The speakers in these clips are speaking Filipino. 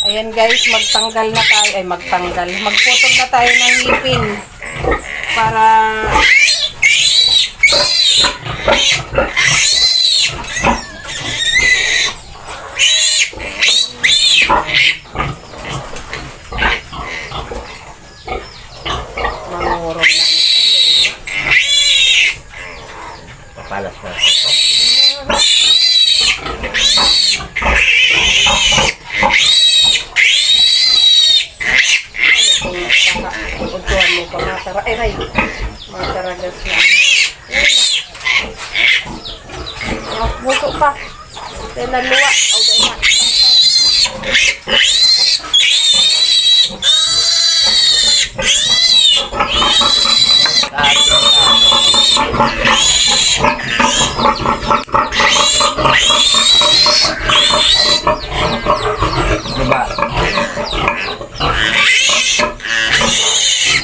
Ayan guys, magtanggal na tayo. Ay, magtanggal. Magputol na tayo ng ngipin. Para... Mangurong na ito. Papalas na ito. Untuan mo pa matara. Ay, ray. Mataragas na. Buto pa. Kaya naluwa. O, dahil na. Diba?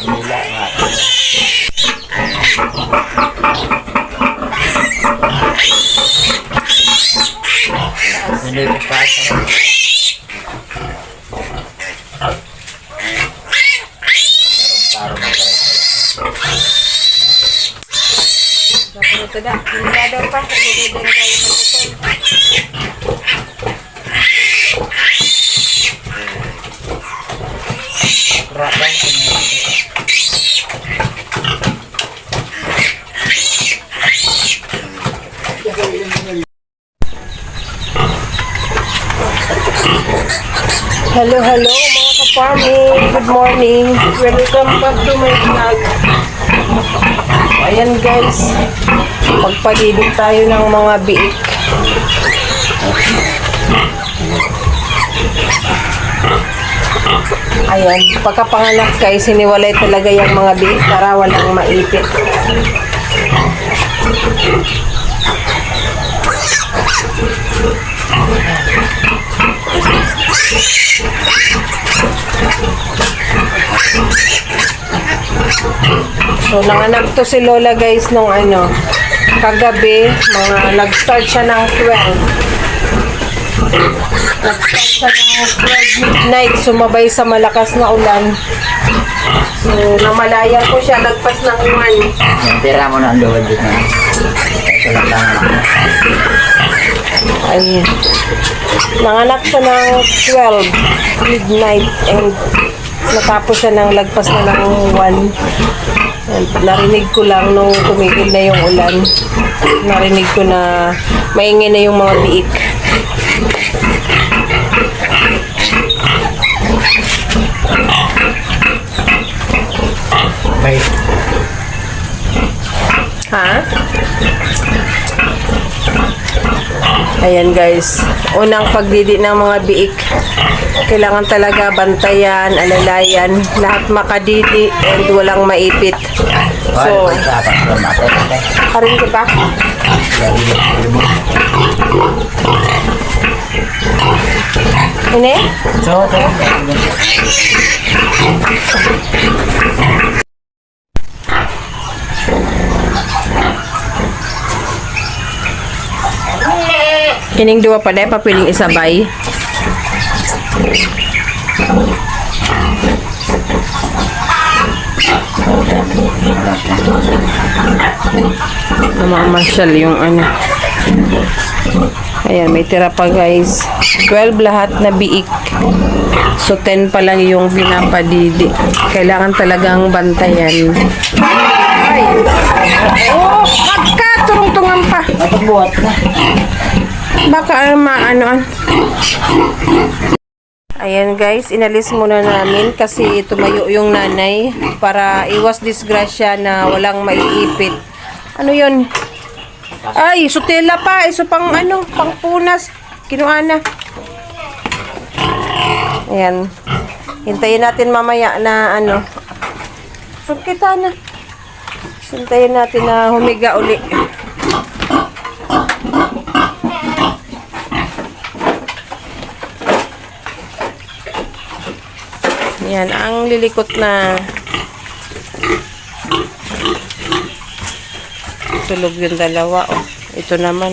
Nila nga. Hindi ko pasa. Taro na tayo. Ito na. Hindi daw pa. Hindi daw tayo magputol. Rapang Hello mga ka-farming. Good morning. Welcome back to my vlog. Ayan guys. Magpalibig tayo ng mga biik. Ayan. Pagkapanganak guys, siniwalay talaga yung mga biik para walang maipit. So, nanganak to si Lola guys nung kagabi, nag-start siya ng 12. Nag-start siya ng 12 midnight, sumabay sa malakas na ulan. So, namalaya ko siya, nagpas ng 1. tira mo na ang luwad dito na. Ito lang lang. Ayun. Nanganak siya ng 12 midnight and natapos siya ng lagpas na ng 1. Narinig ko lang nung tumigil na yung ulan. Narinig ko na maingay na yung mga biik. May. Ha? Ayan guys, unang pagdidi ng mga biik. Kailangan talaga bantayan, alalayan, lahat makadidi and walang maipit. So, karin ko ba? Ini? So, Kining dua pa dahil papiling isabay. Namamasyal yung Ayan, may tira pa guys. 12 lahat na biik. So 10 pa lang yung pinapadidi. Kailangan talagang bantayan. Ay! Oh! Magka! Turong-tungan pa! buhat na. Baka Ayan guys, inalis muna namin kasi tumayo yung nanay para iwas disgrasya na walang maiipit. Ano yun? Ay, sutela pa. Iso pang pang punas. Kinuha na. Ayan. Hintayin natin mamaya na Sukita na. Hintayin natin na humiga uli. Yan, ang lilikot na tulog yung dalawa. Oh. Ito naman